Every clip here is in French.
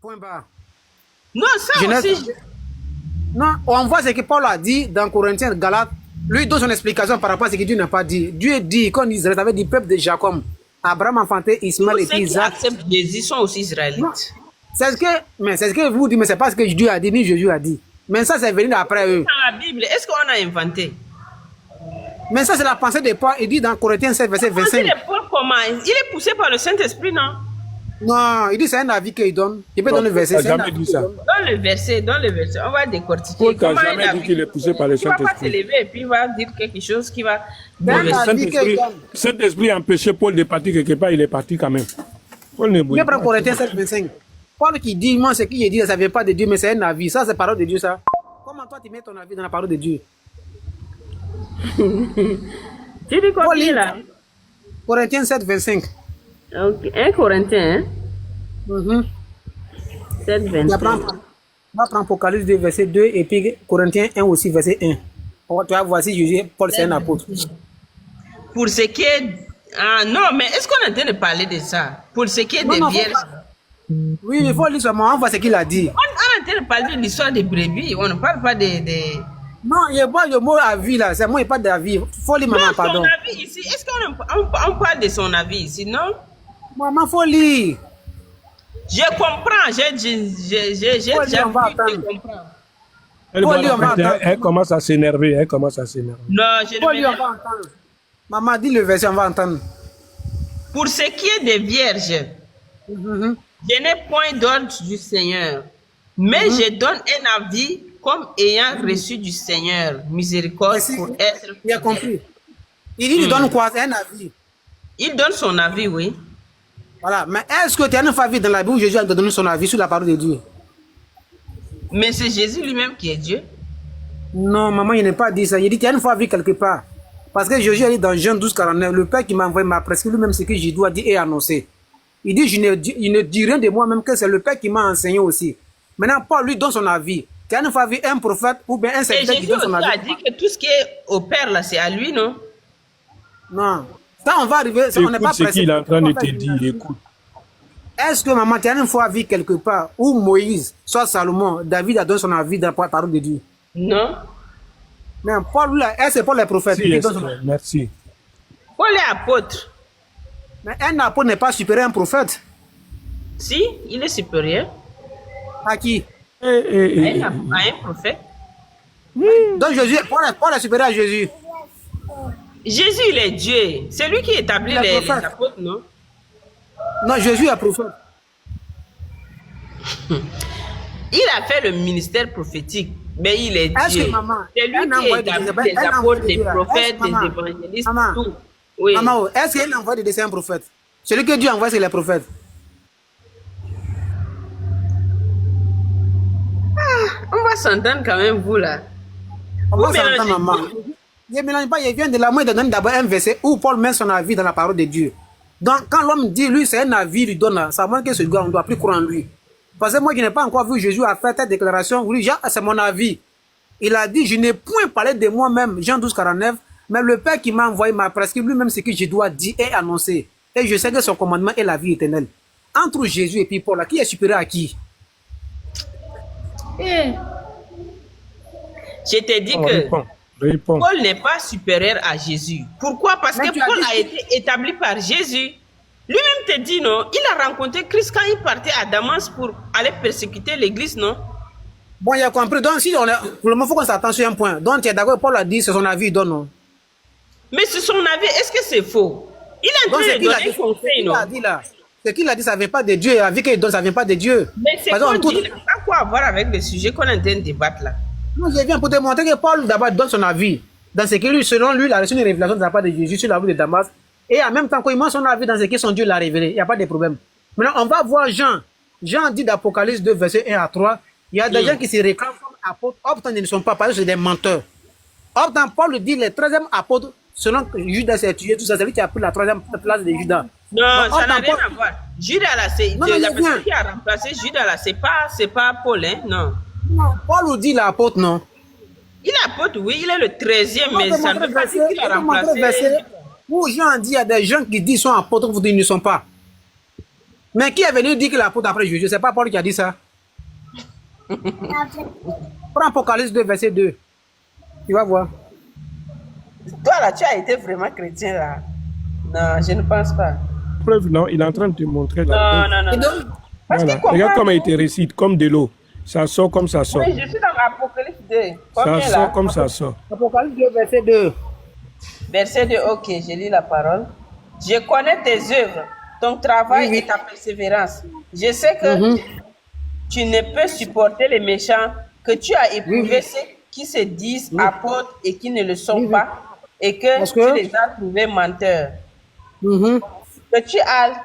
Point barre. Non, ça Genèse. aussi. Non, on voit ce que Paul a dit dans Corinthiens, Galates. Lui donne son explication par rapport à ce que Dieu n'a pas dit. Dieu dit, quand Israël avait dit peuple de Jacob, Abraham enfanté Ismaël Tous et puis ceux qui Isaac. acceptent Jésus sont aussi israélites. Non. C'est ce que vous dites, mais c'est pas ce que Dieu a dit, ni Jésus a dit. Mais ça, c'est venu après eux. Dans la Bible, est-ce qu'on a inventé? Mais ça, c'est la pensée de Paul. Il dit dans Corinthiens 7, verset Pensez 25. de Paul comment? Il est poussé par le Saint-Esprit, non? Non, il dit c'est un avis qu'il donne. Il peut donner le verset. Il c'est n'a un jamais avis dit qu'il ça. donne. Dans le verset, on va décortiquer. Paul n'a Comment jamais il a dit vu? qu'il est poussé par le Il ne va pas se Saint-Esprit. lever et puis il va dire quelque chose qui va... Ben, bouleverser. la vie qu'il Saint-Esprit, donne. Saint-Esprit a empêché Paul de partir quelque part, il est parti quand même. Paul ne bouge Mais prends pas. Corinthiens 7, 25. Paul qui dit, moi, ce qu'il dit, ça ne vient pas de Dieu, mais c'est un avis. Ça, c'est parole de Dieu, ça. Comment toi, tu mets ton avis dans la parole de Dieu? Tu dis quoi Paul dit- là? Corinthiens 7, 25. Ok. 1 Corinthien, hein? Mhm. 7, On 20. va prendre Apocalypse 2, verset 2, et puis Corinthiens 1 aussi, verset 1. Tu vois, voici Jésus, Paul, c'est un apôtre. Pour ce qui est... Ah non, mais est-ce qu'on est en train de parler de ça? Pour ce qui est des Non, vierges... Oui, il faut lire seulement, on voit ce qu'il a dit. On est en train de parler de l'histoire des brebis. On ne parle pas de... Non, il n'y a pas le mot avis là, c'est moi, il n'y a pas d'avis. Il faut lire, maman, Non, pardon. son avis ici, est-ce qu'on parle de son avis ici, non? Maman, il faut lire. Je comprends, j'ai Faut déjà lire, on va vu, je attendre. comprends. Elle, Paul va dit, on va répéter, attendre. elle commence à s'énerver, elle commence à s'énerver. Non, je Faut ne lire, on vais va pas. entendre. Maman, dis le verset, on va entendre. Pour ce qui est des vierges, Mhm. je n'ai point d'ordre du Seigneur, mais je donne un avis comme ayant reçu du Seigneur miséricorde Merci. pour être... Il a compris. Il dit, il donne quoi? C'est un avis. Il donne son avis, oui. Voilà. Mais est-ce que tu as une fois vu dans la Bible où Jésus a donné son avis sur la parole de Dieu? Mais c'est Jésus lui-même qui est Dieu. Non, maman, il n'a pas dit ça. Il dit, tu as une fois vu quelque part. Parce que Jésus a dit dans Jean 12, 49, le Père qui m'a envoyé m'a prescrit lui-même ce que je dois dire et annoncer. Il dit, il ne dit rien de moi-même, que c'est le Père qui m'a enseigné aussi. Maintenant, Paul lui donne son avis. Tu as une fois vu un prophète ou bien un Et serviteur qui Jésus donne son aussi a avis? dit que tout ce qui est au Père, là, c'est à lui, non? Non. Ça, on va arriver. Ça, on n'est Écoute pas ce pressé. qu'il est en train de te dire, écoute. Est-ce que maman, tu as une fois vu quelque part où Moïse, soit Salomon, David a donné son avis dans la parole de Dieu? Non. Mais Paul, là, est-ce que Paul est prophète? Si, qui donne son Esther, avis? merci. Paul est apôtre. Mais un apôtre n'est pas supérieur à un prophète. Si, il est supérieur À qui? à un prophète. Donc Jésus, Paul est supérieur à Jésus. Jésus, il est Dieu. C'est lui qui établit Il est les prophète. apôtres, non? Non, Jésus est prophète. Il a fait le ministère prophétique, mais il est Est-ce Dieu. que maman, C'est lui un qui envoyé de établit Jésus, les un apôtres, envoyé de les Dieu, là. prophètes, Est-ce, maman, les évangélistes, maman, tout. Oui. Maman, est-ce qu'il y a un envoyé de Dieu, c'est un prophète? Celui que Dieu envoie, c'est les prophètes. On va s'entendre quand même, vous, là. On va Vous s'entendre, mélangez maman. Il ne mélange pas, il vient de la main de donner d'abord un verset où Paul met son avis dans la parole de Dieu. Donc, quand l'homme dit, lui, c'est un avis, il lui donne, là, ça montre que ce gars, on ne doit plus croire en lui. Parce que moi qui n'ai pas encore vu Jésus a fait cette déclaration, oui, c'est mon avis. Il a dit, je n'ai point parlé de moi-même, Jean 12, 49, mais le Père qui m'a envoyé m'a prescrit lui-même ce que je dois dire et annoncer. Et je sais que son commandement est la vie éternelle. Entre Jésus et puis Paul, là, qui est supérieur à qui? Eh. Je t'ai dit Oh, que réponds. Paul n'est pas supérieur à Jésus. Pourquoi? Parce Mais que tu as Paul dit- a été établi par Jésus. Lui-même te dit, non? Il a rencontré Christ quand il partait à Damas pour aller persécuter l'église, non? Bon, il a compris. Donc, si on est, pour le moment, il faut qu'on s'attende sur un point. Donc, tu es d'accord, Paul a dit, c'est son avis, il donne, non? Mais sur son avis, est-ce que c'est faux? Il est en Donc, train ce de qu'il a donner dit, un conseil, non? là, ce qu'il a dit, ça ne vient pas de Dieu. La vie qu'il donne, ça ne vient pas de Dieu. Mais c'est Par qu'on exemple, dit, ça n'a quoi à voir avec le sujet qu'on est en train de débattre là. Non, je viens pour te montrer que Paul, d'abord, donne son avis. Dans ce que lui, selon lui, il a reçu une révélation de la part de Jésus sur la route de Damas. Et en même temps, quand il montre son avis dans ce que son Dieu l'a révélé, il n'y a pas de problème. Maintenant, on va voir Jean. Jean dit d'Apocalypse 2, verset 1 à 3. Il y a des gens qui se réclament comme apôtres. Pourtant, ils ne sont pas, parce que c'est des menteurs. Pourtant, Paul dit le 13e apôtre, selon que Judas s'est tué, tout ça, c'est lui qui a pris la 3e place de Judas. Non, Donc, ça n'a pourtant, rien Paul- à voir. Judas là, c'est Non, mais la il vient. personne qui a remplacé Judas là, c'est pas Paul, hein, non. Non, Paul nous dit l'apôtre, non. Il est apôtre, oui, il est le 13e, mais On ça ne veut pas dire qu'il a remplacé. Où Jean dit, il y a des gens qui disent qu'ils sont apôtres, vous dites qu'ils ne sont pas. Mais qui est venu dire que l'apôtre après Jésus? C'est pas Paul qui a dit ça. Prends Apocalypse 2, verset 2. Tu vas voir. Toi, là, tu as été vraiment chrétien, là. Non, je ne pense pas. Preuve, non, il est en train de te montrer là. Non, non, Et non. donc, Parce Voilà. qu'il Regarde comprend. comment il te récite, comme de l'eau. Ça sort comme ça sort. Oui, je suis dans Apocalypse 2. Ça Combien, sort là? comme ça sort. Apocalypse 2, verset 2. Verset 2, ok, je lis la parole. Je connais tes œuvres, ton travail Oui. et ta persévérance. Je sais que tu ne peux supporter les méchants, que tu as éprouvé ceux qui se disent apôtres et qui ne le sont pas, et que Parce tu que- les as trouvés menteurs. Mhm. Que tu as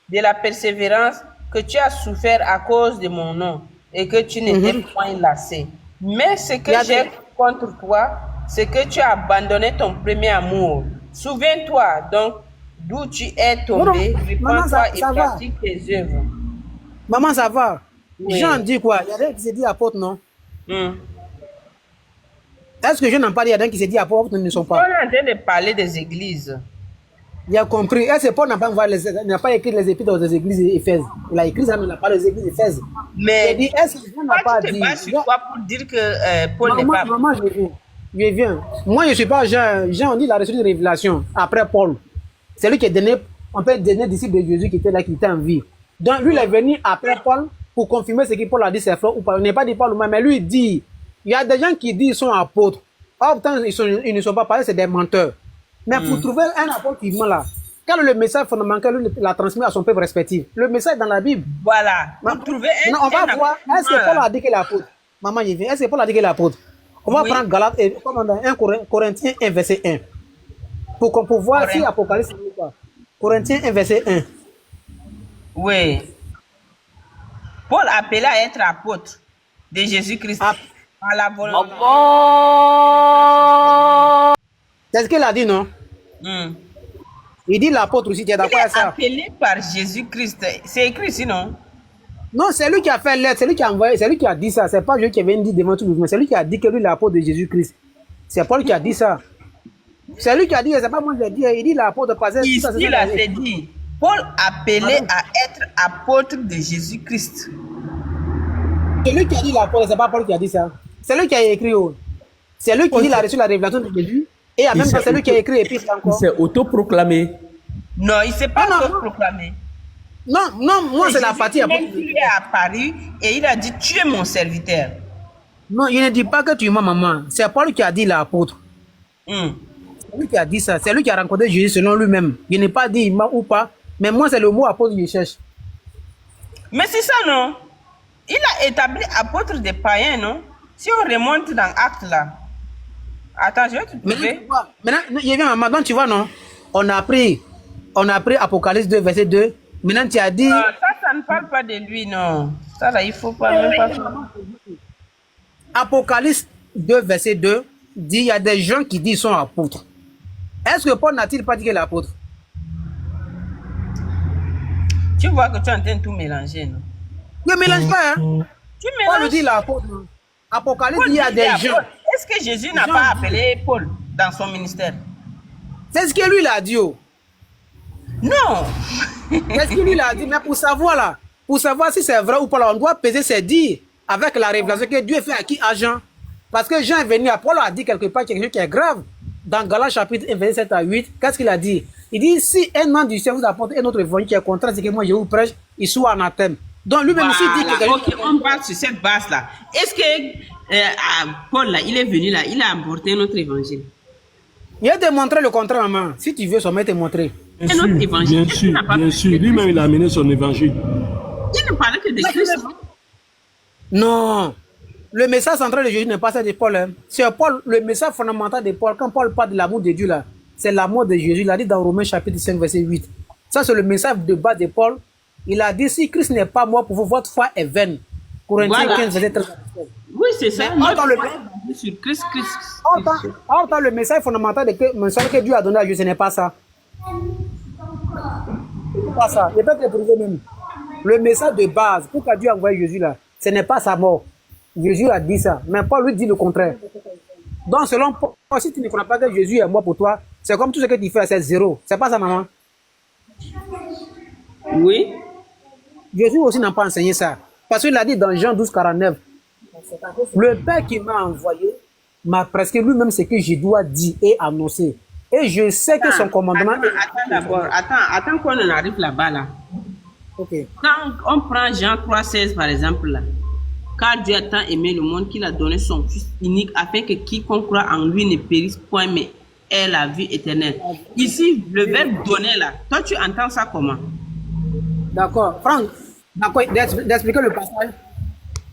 de la persévérance, que tu as souffert à cause de mon nom, et que tu n'étais point lassé. Mais ce que Il y a j'ai des- contre toi, c'est que tu as abandonné ton premier amour. Souviens-toi donc d'où tu es tombé, Non, maman, repens-toi ça et va. pratique tes œuvres. Maman, ça va. Oui. Jean dit quoi? Il y a des qui se dit apôtre, non? Hmm. Est-ce que je n'en parle? Il y a des qui se dit apôtre, ne sont On pas. est en train de parler des églises. Il a compris. Est-ce que Paul n'a pas écrit les épîtres aux églises d'Éphèse? Il a écrit ça, mais il n'a pas les églises d'Éphèse. Il a Mais dit, est-ce que Jean n'a toi, pas tu te dit? bases sur quoi pour dire que Paul n'est pas... Maman, je viens. Je viens. Moi, je ne suis pas Jean. Jean, on dit, il a reçu une révélation après Paul. C'est lui qui est donné, on peut donner disciple de Jésus qui était là, qui était en vie. Donc, lui, il est venu après Paul pour confirmer ce que Paul a dit, ses frères ou pas. On n'est pas dit Paul, mais lui, il dit, il y a des gens qui disent qu'ils sont apôtres. Or, pourtant, ils ne sont pas parlés, c'est des menteurs. Mais pour trouver un apôtre qui ment là, quel est le message fondamental, lui, il l'a transmis à son peuple respectif? Le message dans la Bible. Voilà. Pour trouver un... Non, on va un voir. Est-ce que Paul a dit qu'il est apôtre? Maman, il vient. Est-ce que Paul a dit qu'il est apôtre? On va Oui. prendre Galate et 1 Corinthiens 1, verset 1. Pour voir si Apocalypse ou pas. Corinthiens 1, verset 1. Oui. Paul appelé à être apôtre de Jésus-Christ. Ah. À la volonté. C'est ce qu'il a dit, non? Hmm. Il dit l'apôtre aussi, tu es Il d'accord est avec ça? appelé par Jésus-Christ. C'est écrit ici, non? Non, c'est lui qui a fait l'être, c'est lui qui a envoyé, c'est lui qui a dit ça. C'est pas Dieu qui vient dire devant tout le monde. C'est lui qui a dit que lui, l'apôtre de Jésus-Christ. C'est Paul qui a dit ça. C'est lui qui a dit, c'est pas moi qui l'ai dit. Il dit l'apôtre parce que Ici, il a fait dit. Paul appelé à être apôtre de Jésus-Christ. C'est lui qui a dit l'apôtre, c'est pas Paul qui a dit ça. C'est lui qui a écrit. Oh. C'est lui qui dit, il a reçu la révélation de Jésus. Et en même temps, c'est lui qui a écrit et puis Il encore. s'est autoproclamé. Non, il ne s'est pas Non, non, proclamé. Non, non, moi c'est la partie apôtre. Il lui est apparu et il a dit, tu es mon serviteur. Non, il ne dit pas que tu es ma maman. C'est Paul qui a dit l'apôtre. Hmm. C'est lui qui a dit ça. C'est lui qui a rencontré Jésus selon lui-même. Il n'est pas dit il m'a ou pas. Mais moi, c'est le mot apôtre que je cherche. Mais c'est ça, non? Il a établi apôtre des païens, non? Si on remonte dans Actes là. Attends, je vais te Maintenant, trouver. tu vois, maintenant, il vient maman. Donc, tu vois, non? On a pris Apocalypse 2, verset 2. Maintenant, tu as dit. Ça ne parle pas de lui, non. Ça là, il faut pas même pas. Apocalypse 2, verset 2 dit il y a des gens qui disent qu'ils sont apôtres. Est-ce que Paul n'a-t-il pas dit qu'il est apôtre? Tu vois que tu es en train de tout mélanger, non? Ne mélange pas, hein? Tu Paul mélanges. dit l'apôtre. Apocalypse Paul dit il y a dit des apôtre. gens. Est-ce que Jésus n'a Jean pas dit. appelé Paul dans son ministère? C'est ce que lui il a dit. Oh. Non. C'est ce que lui il a dit. Mais pour savoir là, pour savoir si c'est vrai ou pas, là, on doit peser ses dires avec la révélation que Dieu fait à qui? À Jean. Parce que Jean est venu à Paul a dit quelque part quelque chose qui est grave. Dans Galates chapitre 1, verset 7 à 8, qu'est-ce qu'il a dit? Il dit, si un an du ciel vous apporte un autre évangile qui est contraire à ce que moi je vous prêche, il soit anathème. Donc lui-même ici dit que... Voilà. Ok, on part sur cette base-là. Est-ce que Paul, là, il est venu là, il a apporté un autre évangile? Il a démontré le contraire, maman. Si tu veux, ça m'a te montrer. Un autre évangile. Bien Est-ce qu'il n'a sûr, pas bien fait sûr. de Lui-même, il a Christ? amené son évangile. Il ne parlait que de Christ. Non. Le message central de Jésus n'est pas ça de Paul. Hein. C'est Paul, le message fondamental de Paul. Quand Paul parle de l'amour de Dieu, là, c'est l'amour de Jésus. Il a dit dans Romains chapitre 5, verset 8. Ça, c'est le message de base de Paul. Il a dit, si Christ n'est pas mort pour vous, votre foi est vaine. Corinthiens Voilà. 15, verset 13. Oui, c'est ça. Mais Notre entends le- foi est basée sur Christ. Or, le message fondamental que Dieu a donné à Jésus, ce n'est pas ça. Pas ça. Il peut te le prouver même. Le message de base, pourquoi Dieu a envoyé Jésus là, ce n'est pas sa mort. Jésus a dit ça, mais Paul lui dit le contraire. Donc, selon Paul, si tu ne crois pas que Jésus est mort pour toi, c'est comme tout ce que tu fais, c'est zéro. C'est pas ça, maman. Oui. Jésus aussi n'a pas enseigné ça. Parce qu'il a dit dans Jean 12, 49, le Père qui m'a envoyé m'a prescrit lui-même ce que je dois dire et annoncer. Et je sais que son commandement... Attends d'abord, attends qu'on en arrive là-bas là. Ok. Quand on prend Jean 3,16 par exemple là, car Dieu a tant aimé le monde qu'il a donné son Fils unique afin que quiconque croit en lui ne périsse point mais ait la vie éternelle. Ici, le verbe donner là, toi tu entends ça comment? D'accord. Franck, d'accord, d'expliquer le passage.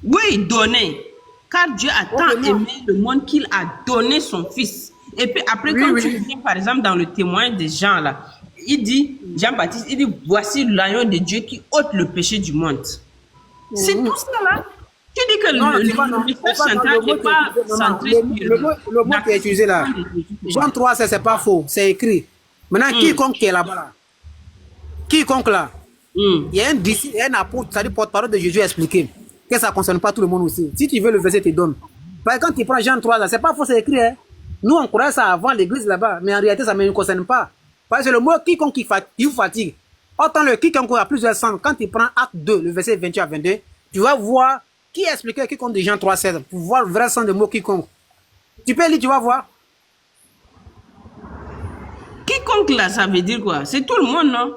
Oui, donner. Car Dieu a tant aimé le monde qu'il a donné son Fils. Et puis après, quand tu viens par exemple dans le témoin des gens là, il dit, Jean-Baptiste, il dit, voici l'agneau de Dieu qui ôte le péché du monde. C'est tout ça là. Tu dis que le message central n'est pas centré sur le mot qui est utilisé là. Jean 3, c'est pas faux, c'est écrit. Maintenant, quiconque qui est là-bas, là, quiconque là, il y a un disciple, un apôtre, c'est-à-dire porte-parole de Jésus expliqué que ça ne concerne pas tout le monde aussi. Si tu veux, le verset te donne. Parce que quand tu prends Jean 3, là, c'est pas faux, c'est écrit. Hein. Nous, on croyait ça avant l'église là-bas, mais en réalité, ça ne nous concerne pas. Parce que le mot quiconque qui vous fatigue, autant le quiconque a plusieurs sens. Quand tu prends Acte 2, le verset 28 à 22, tu vas voir qui expliquait quiconque de Jean 3,16 pour voir le vrai sens du mot quiconque. Tu peux lire, tu vas voir. Quiconque là, ça veut dire quoi? C'est tout le monde, non?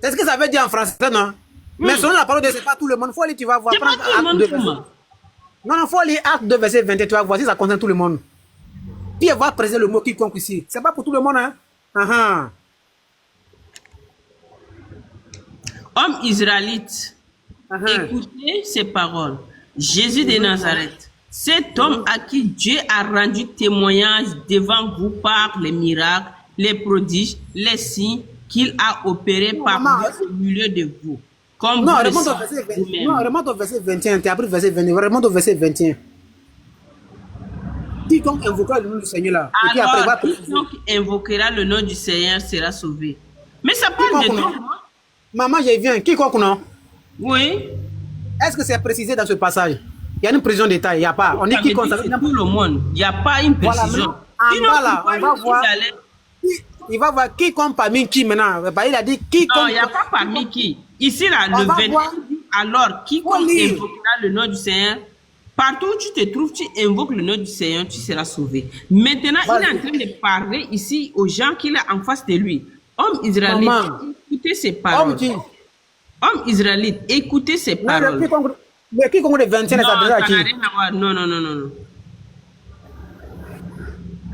C'est ce que ça veut dire en français, non? Mais selon la parole de c'est pas tout le monde. Faut lire, tu vas voir. C'est pas tout le monde, non, faut lire Acte 2, verset 22, tu vas voir si ça concerne tout le monde. Puis elle va présenter le mot quiconque ici. C'est pas pour tout le monde, hein? Homme israélite, écoutez ces paroles. Jésus de Nazareth, cet homme à qui Dieu a rendu témoignage devant vous par les miracles, les prodiges, les signes qu'il a opérés parmi au milieu de vous. Comme non, vous remonte au verset 21. Tu as pris le verset 21. Remonte au verset 21. Quiconque invoquera le nom du Seigneur là. Alors, quiconque invoquera le nom du Seigneur sera sauvé. Mais ça parle de nous. Maman, je viens. Quiconque non? Oui. Est-ce que c'est précisé dans ce passage? Il y a une précision de taille. Il n'y a pas. On dit quiconque. C'est tout le monde. Il n'y a pas une précision. Voilà, en bas là, on va voir. Il va voir quiconque parmi qui maintenant. Il a dit quiconque. Non, il n'y a pas parmi qui. Ici là, le 21. Alors, quiconque invoquera le nom du Seigneur. Partout où tu te trouves, tu invoques le nom du Seigneur, tu seras sauvé. Maintenant, il est en train de parler ici aux gens qu'il a en face de lui. Homme israélite, écoutez ces paroles. Homme israélite, écoutez ces paroles. Mais quiconque de 21 est adressé à qui? Non.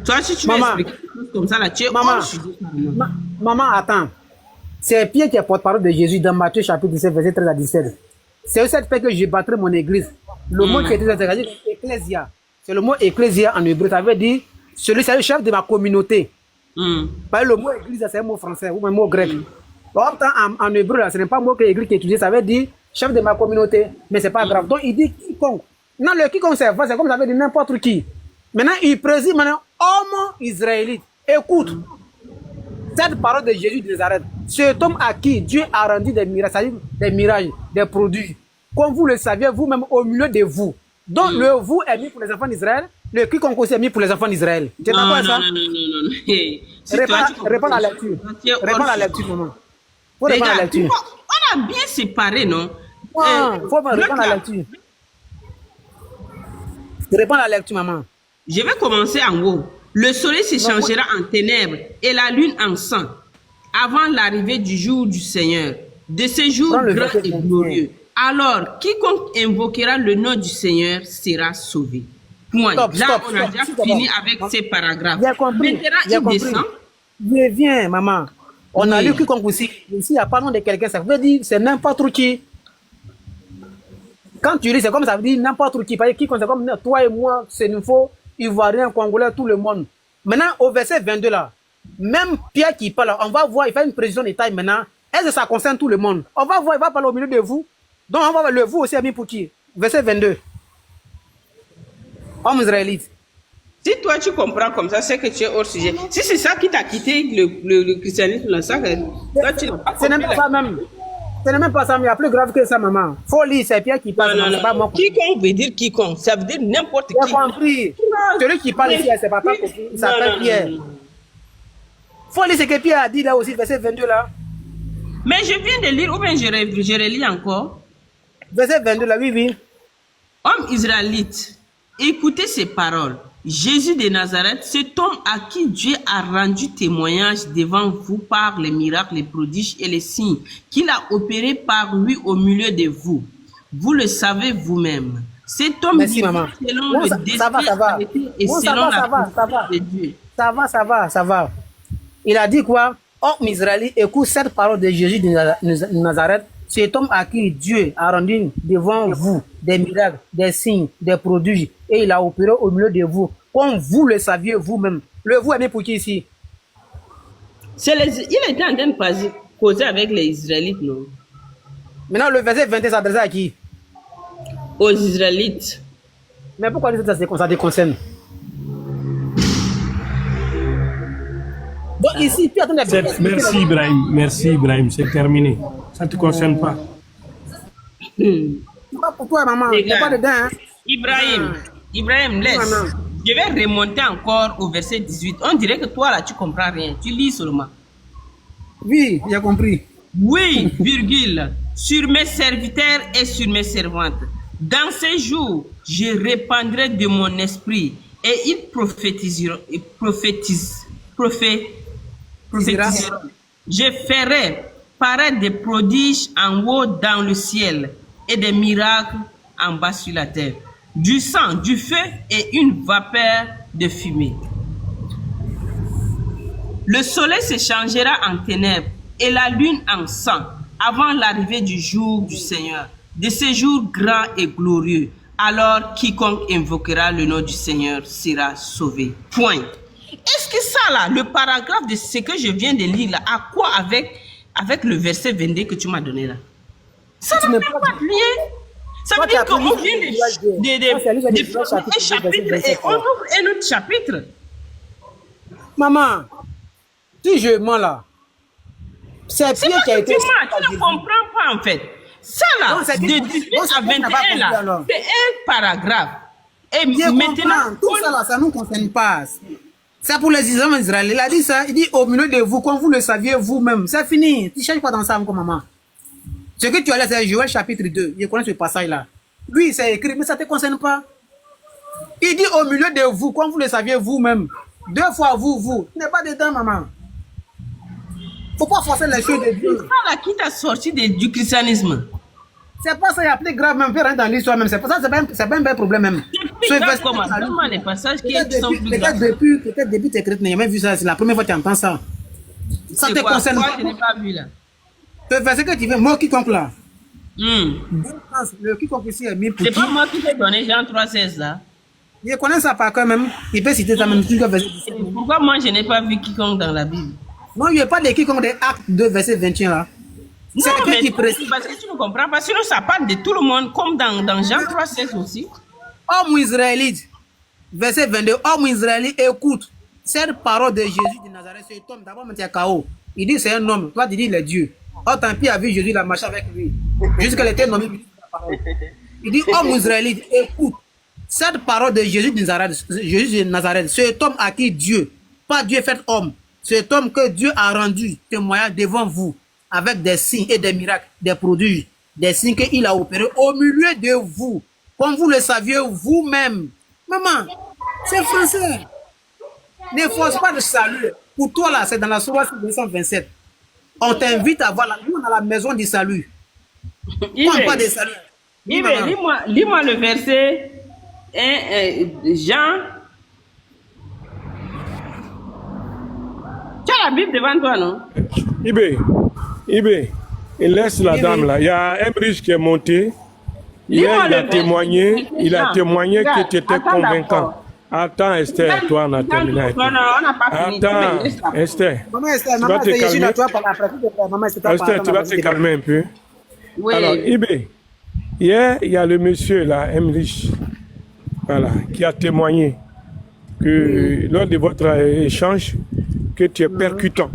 Toi, si tu veux expliquer comme ça, là, tu es maman, attends. C'est Pierre qui est porte-parole de Jésus dans Matthieu chapitre 17, verset 13 à 17. C'est aussi cette fait que je battrai mon église. Le mot qui est utilisé, c'est ecclésia. C'est le mot ecclésia en hébreu. Ça veut dire, celui c'est le chef de ma communauté. Le mot église, c'est un mot français ou un mot grec. En hébreu, ce n'est pas un mot que l'église qui est utilisé. Ça veut dire chef de ma communauté. Mais ce n'est pas grave. Donc il dit quiconque. Non, le quiconque, c'est comme ça veut dire n'importe qui. Maintenant, il précise maintenant, homme israélite. Écoute. Cette parole de Jésus de Nazareth, cet homme à qui Dieu a rendu des miracles, des produits, comme vous le saviez vous-même au milieu de vous. Donc le vous est mis pour les enfants d'Israël, le quiconque aussi est mis pour les enfants d'Israël. Tu es d'accord avec ça? Non. Réponds à la lecture. Réponds à la lecture, maman. Faut répondre à la lecture. On a bien séparé, non? Faut répondre à la lecture. Réponds à la lecture, maman. Je vais commencer en haut. Le soleil se changera en ténèbres et la lune en sang avant l'arrivée du jour du Seigneur, de ce jour grand et glorieux. Alors, quiconque invoquera le nom du Seigneur sera sauvé. Point. Là, on a déjà fini avec ces paragraphes. Maintenant, il descend. Je viens, maman. On a lu quiconque aussi. Ici, il n'y a pas nom de quelqu'un. Ça veut dire c'est n'importe qui. Quand tu lis, c'est comme ça veut dire n'importe qui. Parce que quiconque, c'est comme toi et moi, c'est une faux. Ivoirien, Congolais, tout le monde. Maintenant, au verset 22 là, même Pierre qui parle, on va voir, il fait une précision de taille maintenant. Est-ce que ça concerne tout le monde? On va voir, il va parler au milieu de vous. Donc, on va voir le vous aussi est mis pour qui? Verset 22. Homme israélite. Si toi tu comprends comme ça, c'est que tu es hors sujet. Si c'est ça qui t'a quitté le christianisme, là, ça, toi, tu n'as pas compris. Ce n'est pas ça même. Ce n'est même pas ça, mais il y a plus grave que ça, maman. Faut lire, c'est Pierre qui parle. Non. Quiconque veut dire quiconque. Ça veut dire n'importe qui. J'ai compris. Celui qui parle ici, c'est pas compris. Il s'appelle Pierre. Faut lire ce que Pierre a dit là aussi, verset 22 là. Mais je viens de lire, ou bien je relis encore. Verset 22, là, oui, oui. Homme israélite, écoutez ces paroles. Jésus de Nazareth, cet homme à qui Dieu a rendu témoignage devant vous par les miracles, les prodiges et les signes qu'il a opérés par lui au milieu de vous. Vous le savez vous-même. Cet homme Merci, vivait maman. selon Bon, le ça dessein va. arrêté et Bon, selon ça la va. puissance de Dieu. Ça va. Il a dit quoi? Homme Israël, écoute cette parole de Jésus de Nazareth. Cet homme à qui Dieu a rendu devant vous des miracles, des signes, des prodiges, et il a opéré au milieu de vous, comme vous le saviez vous-même. Le vous est bien pour qui ici? Il était en train de causer avec les Israélites, non? Maintenant, le verset 21 s'adresse à qui? Aux Israélites. Mais pourquoi ça te concerne? Donc ici, puis attendez. Merci Ibrahim, c'est terminé. Ça ne te concerne pas. C'est pas pour toi, maman. T'es Pas dedans, hein? Ibrahim, laisse. Non. Je vais remonter encore au verset 18. On dirait que toi là, tu comprends rien. Tu lis seulement. Oui, j'ai compris. Oui, virgule, sur mes serviteurs et sur mes servantes. Dans ces jours, je répandrai de mon esprit et ils prophétiseront. Je ferai paraître des prodiges en haut dans le ciel et des miracles en bas sur la terre. Du sang, du feu et une vapeur de fumée. Le soleil se changera en ténèbres et la lune en sang avant l'arrivée du jour du Seigneur, de ce jour grand et glorieux. Alors quiconque invoquera le nom du Seigneur sera sauvé. Point. Est-ce que ça là, le paragraphe de ce que je viens de lire là, a quoi avec le verset 22 que tu m'as donné là? Ça n'a pas de lien. Ça veut dire qu'on vient de faire un chapitre et on ouvre un autre chapitre. Maman, si je mens là, c'est Pierre qui a été... Tu ne comprends pas en fait. Ça là, de 18 à 21 là, c'est un paragraphe. Et maintenant, tout ça là, ça ne nous concerne pas. C'est pour les Israéliens. Il a dit ça, il dit au milieu de vous, comme vous le saviez vous-même. C'est fini. Tu ne cherches pas dans ça encore, maman. Ce que tu as là, c'est Joël chapitre 2. Je connais ce passage-là. Lui, c'est écrit, mais ça ne te concerne pas. Il dit au milieu de vous, comme vous le saviez vous-même. 2 fois vous. Tu n'es pas dedans, maman. Faut pas forcer les choses de Dieu. C'est ça là qui t'a sorti du christianisme. C'est pas ça, il y a plus grave même, faire dans l'histoire même. C'est pas ça, c'est pas un vrai problème même. Donne-moi les passages qui sont plus graves. Peut-être depuis tes chrétiens, j'ai jamais vu ça. C'est la première fois que tu entends ça. Ça te concerne pas. Je n'ai pas vu là. Le verset que tu veux, moi quiconque là. Hmm. Le quiconque ici est mis pour C'est qui? pas moi qui t'ai donné Jean 3,16 là. Je connais ça par cœur même. Il peut citer ça même. Pourquoi moi je n'ai pas vu quiconque dans la Bible? Non, il n'y a pas de quiconque des actes 2, verset 21 là. Non, mais parce que tu ne comprends pas. Sinon, ça parle de tout le monde, comme dans Jean 3,16 aussi. Homme israélite, verset 22, homme israélite, écoute cette parole de Jésus de Nazareth. Cet homme, d'abord, il y a KO. Il dit c'est un homme. Toi, tu dis il est Dieu. Oh, tant pis, a vu Jésus, il a marché avec lui. Jusqu'à était nommé. Il dit homme israélite, écoute cette parole de Jésus de Nazareth. Cet homme à qui Dieu, pas Dieu fait homme, cet homme que Dieu a rendu témoignage devant vous, avec des signes et des miracles, des prodiges, des signes qu'il a opérés au milieu de vous, comme vous le saviez vous-même. Maman, c'est français. Ne force pas de salut. Pour toi, là, c'est dans la Sourate 227. On t'invite à voir, nous, on a la maison du salut. On pas de salut. Lis-moi le verset Jean. Tu as la Bible devant toi, non? Ibé, il laisse la dame là. Il y a un riche qui est monté. Hier, il a témoigné que tu étais convaincant. Attends, Esther, toi, on a terminé avec toi. Non, on n'a pas fini. Attends, Esther. Tu vas te calmer. Esther, tu vas te calmer un peu. Oui. Alors, Ibé, hier, il y a le monsieur là, Emrich, voilà, qui a témoigné que lors de votre échange, que tu es percutant.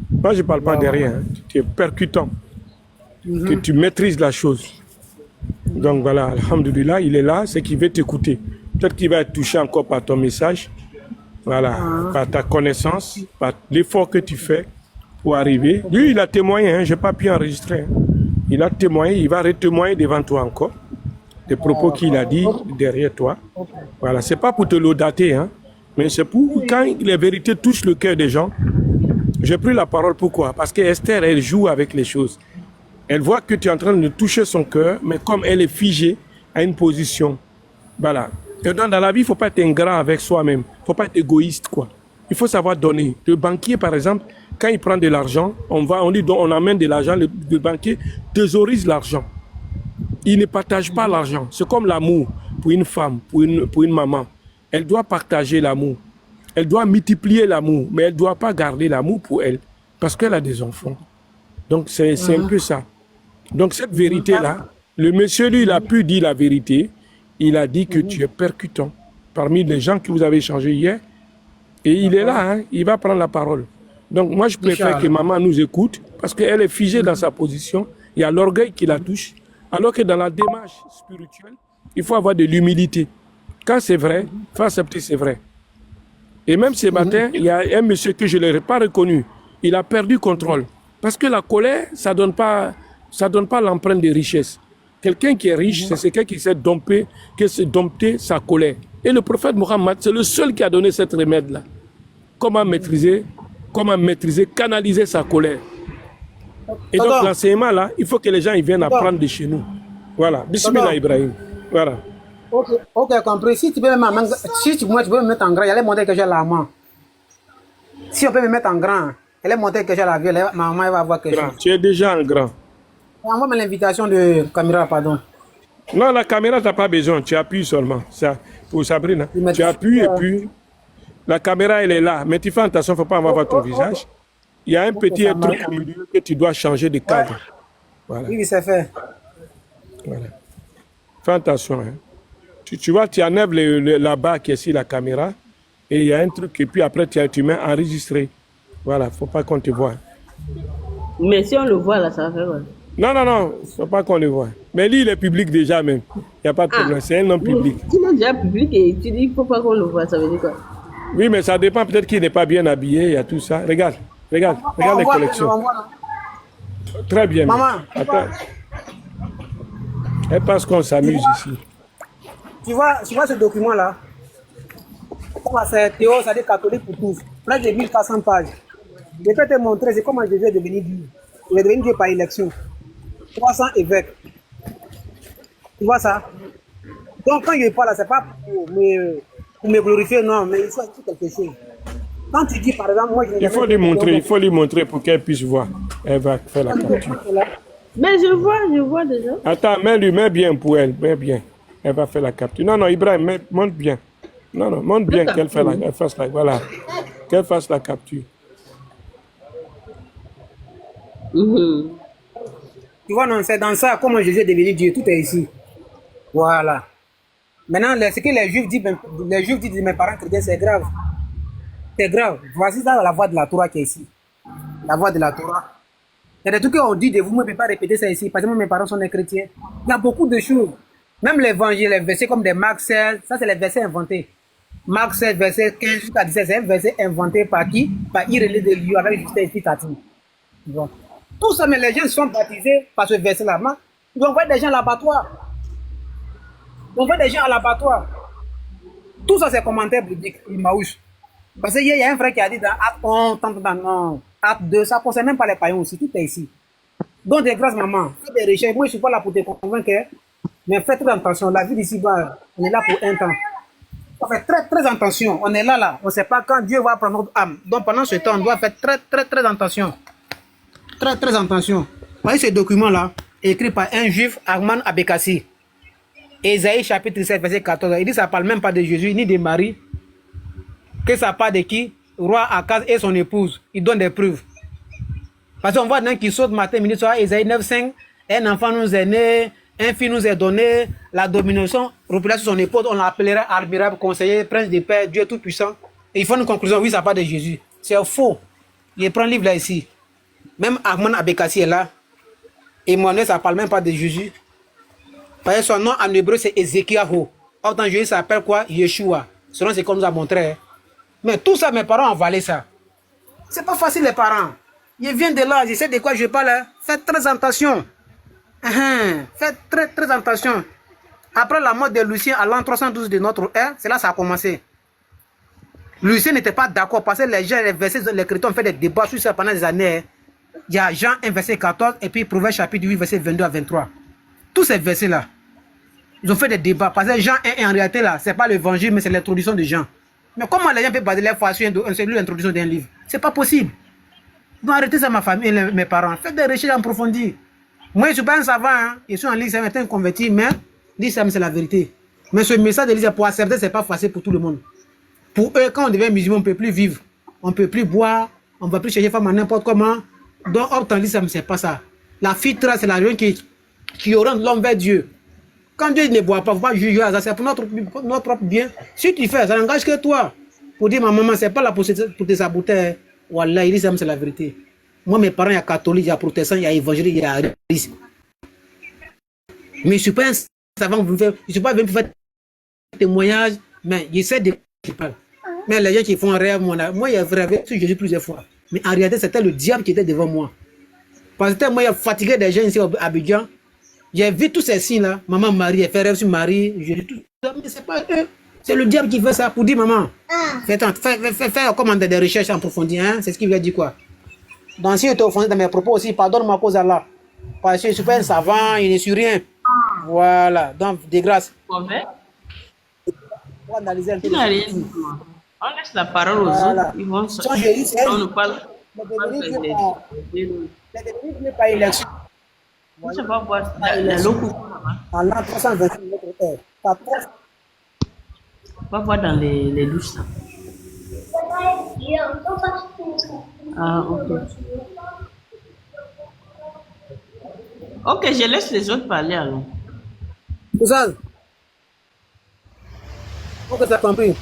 Moi, je ne parle pas de rien. Hein. Tu es percutant. Que tu maîtrises la chose. Donc voilà, alhamdoulilah, il est là, c'est qu'il veut t'écouter. Peut-être qu'il va être touché encore par ton message, voilà, par ta connaissance, par l'effort que tu fais pour arriver. Lui, il a témoigné, hein, je n'ai pas pu enregistrer. Hein. Il a témoigné, il va retémoigner devant toi encore des propos qu'il a dit derrière toi. Voilà, c'est pas pour te laudater, hein, mais c'est pour quand les vérités touchent le cœur des gens. J'ai pris la parole, pourquoi? Parce que Esther, elle joue avec les choses. Elle voit que tu es en train de toucher son cœur, mais comme elle est figée à une position. Voilà. Et donc, dans la vie, il ne faut pas être ingrat avec soi-même. Il ne faut pas être égoïste, quoi. Il faut savoir donner. Le banquier, par exemple, quand il prend de l'argent, on amène de l'argent, le banquier thésaurise l'argent. Il ne partage pas l'argent. C'est comme l'amour pour une femme, pour une maman. Elle doit partager l'amour. Elle doit multiplier l'amour, mais elle ne doit pas garder l'amour pour elle, parce qu'elle a des enfants. Donc, c'est un peu ça. Donc, cette vérité-là, le monsieur, lui, il a pu dire la vérité. Il a dit que tu es percutant. Parmi les gens que vous avez échangés hier, et il est là, hein, il va prendre la parole. Donc, moi, je préfère que maman nous écoute, parce qu'elle est figée dans sa position. Il y a l'orgueil qui la touche. Alors que dans la démarche spirituelle, il faut avoir de l'humilité. Quand c'est vrai, il faut accepter c'est vrai. Et même ce matin, il y a un monsieur que je ne l'ai pas reconnu. Il a perdu contrôle. Parce que la colère, ça donne pas l'empreinte de richesse. Quelqu'un qui est riche, c'est quelqu'un qui sait dompter sa colère. Et le prophète Mohammed, c'est le seul qui a donné cette remède-là. Comment maîtriser, canaliser sa colère. Et donc l'enseignement là, il faut que les gens ils viennent apprendre de chez nous. Voilà. Bismillah Ibrahim. Voilà. Ok, compris. Si tu peux me mettre en grand, j'allais montrer que j'ai la main. Si on peut me mettre en grand, elle est montrer que j'ai la vie, maman elle va voir quelque chose. Tu es déjà en grand. Envoie-moi l'invitation de caméra, pardon. Non, la caméra, tu n'as pas besoin. Tu appuies seulement. Ça, pour Sabrina. Tu appuies et puis la caméra, elle est là. Mais tu fais attention, il ne faut pas avoir ton visage. Il y a un petit truc au milieu que tu dois changer de cadre. Voilà. Oui, c'est fait. Voilà. Fais attention. Hein. Tu vois, tu enlèves la barre qui est sur la caméra et il y a un truc et puis après tu mets enregistrer. Voilà, il ne faut pas qu'on te voit. Mais si on le voit là, ça va faire quoi? Non, il ne faut pas qu'on le voit. Mais lui, il est public déjà même. Il n'y a pas de problème, c'est un homme public. Tu es déjà public et tu dis qu'il ne faut pas qu'on le voit, ça veut dire quoi? Oui, mais ça dépend, peut-être qu'il n'est pas bien habillé, il y a tout ça. Regarde les collections. Très bien. Maman. Attends. Elle pense qu'on s'amuse ici. Tu vois ce document-là? C'est Théo, c'est catholique pour tous. Là, j'ai 1400 pages. Je peux te montrer, c'est comment Jésus est devenu Dieu. Il est devenu Dieu par élection. 300 évêques. Tu vois ça? Donc, quand je parle là, c'est pas pour me glorifier, non, mais il faut dire quelque chose. Quand tu dis, par exemple, moi, il faut lui montrer pour qu'elle puisse voir. Elle va faire la capture. Mais je vois déjà. Attends, mets bien pour elle, mets bien. Elle va faire la capture. Non, Ibrahim, monte bien. Non, monte bien qu'elle fasse la capture. Tu vois, non, c'est dans ça, comment Jésus est devenu Dieu, tout est ici. Voilà. Maintenant, ce que les Juifs disent de mes parents chrétiens, c'est grave. C'est grave. Voici ça la voix de la Torah qui est ici. La voix de la Torah. Il y a des trucs qu'on dit de vous, moi je ne peux pas répéter ça ici, parce que mes parents sont des chrétiens. Il y a beaucoup de choses. Même l'évangile, les versets comme des Marc 16, ça c'est les versets inventés. Marc 16, verset 15 jusqu'à 17, c'est un verset inventé par qui? Par Irélé de Lyon avec Justin Fitati. Bon. Tout ça, mais les gens sont baptisés par ce verset-là. Ils envoient des gens à l'abattoir. Tout ça, c'est commentaire biblique, Immaouche. Parce qu'il y a un frère qui a dit dans Acte 2, ça ne concerne même pas les païens aussi, tout est ici. Donc, des grâces, maman, fais des recherches. Moi, je ne suis pas là pour te convaincre, mais faites très attention. La vie d'ici, on est là pour un temps. On fait très attention. On est là. On ne sait pas quand Dieu va prendre notre âme. Donc, pendant ce temps, on doit faire très attention. Très attention. Voyez ce document-là, écrit par un juif, Arman Abekassi. Ésaïe chapitre 7, verset 14. Il dit que ça ne parle même pas de Jésus, ni de Marie. Que ça parle de qui? Roi Akaz et son épouse. Il donne des preuves. Parce qu'on voit d'un qui saute matin, midi, soir, Ésaïe 9,5. Un enfant nous est né, un fils nous est donné, la domination reposera sur son épaule, on l'appellera admirable, conseiller, prince de paix, Dieu tout-puissant. Et il faut une conclusion, oui, ça parle de Jésus. C'est faux. Il prend le livre là ici. Même Ahmad Abekassi est là. Emmanuel, ça ne parle même pas de Jésus. Parce que son nom en hébreu, c'est Ézéchiaho. Or, dans Jésus, ça s'appelle quoi? Yeshua. Selon ce qu'on nous a montré. Mais tout ça, mes parents ont avalé ça. C'est pas facile, les parents. Je viens de là, je sais de quoi je parle. Hein. Faites très attention. Faites très attention. Après la mort de Lucien à l'an 312 de notre ère, c'est là que ça a commencé. Lucien n'était pas d'accord parce que les gens, les versets, les chrétiens ont fait des débats sur ça pendant des années. Il y a Jean 1, verset 14 et puis Proverbe chapitre 8, verset 22 à 23. Tous ces versets-là, ils ont fait des débats parce que Jean 1, en réalité, là, ce n'est pas l'évangile, mais c'est l'introduction de Jean. Mais comment les gens peuvent baser leur foi sur l'introduction d'un livre? C'est pas possible. Donc arrêtez ça, ma famille et mes parents. Faites des recherches en profondeur. Moi, je ne suis pas un savant. Hein. Je suis en ligne, c'est un converti, mais l'islam, c'est la vérité. Mais ce message de l'islam, pour accepter, ce n'est pas facile pour tout le monde. Pour eux, quand on devient musulman, on ne peut plus vivre. On ne peut plus boire. On ne va plus chercher femme à n'importe comment. Donc, optant l'islam, ce n'est pas ça. La fitra, c'est la raison qui oriente l'homme vers Dieu. Quand Dieu ne boit pas, il ne faut pas juger. C'est pour notre propre bien. Si tu fais, ça n'engage que toi. Pour dire, ma maman, ce n'est pas là pour te saboter. Wallah, l'islam, c'est la vérité. Moi, mes parents, il y a catholiques, il y a protestants, il y a évangéliques, il y a aristes. Mais je ne suis pas un savant, je ne suis pas venu pour faire témoignage, mais je sais de quoi je parle. Mais les gens qui font un rêve, moi, il y a rêvé sur Jésus plusieurs fois. Mais en réalité, c'était le diable qui était devant moi. Parce que moi, il y a fatigué des gens ici à Abidjan. J'ai vu tous ces signes-là. Maman Marie, elle fait rêve sur Marie. Jésus, tout ça. Mais c'est pas eux. C'est le diable qui fait ça pour dire, maman, fais comme des recherches en profondeur. Hein? C'est ce qu'il veut dire quoi. Donc, si je t'ai offensé dans mes propos aussi, pardonne-moi à cause d'Allah. Parce que je ne suis pas un savant, il ne suis rien. Voilà. Donc, de grâce. On laisse la parole aux autres. Ils vont se... On nous parle. Pas élection. Je ne sais pas voir l'eau. En l'an 328, notre ère. On va voir dans les douches. Ah, ok. Ok, je laisse les autres parler alors. Vous savez? Ok, t'as compris.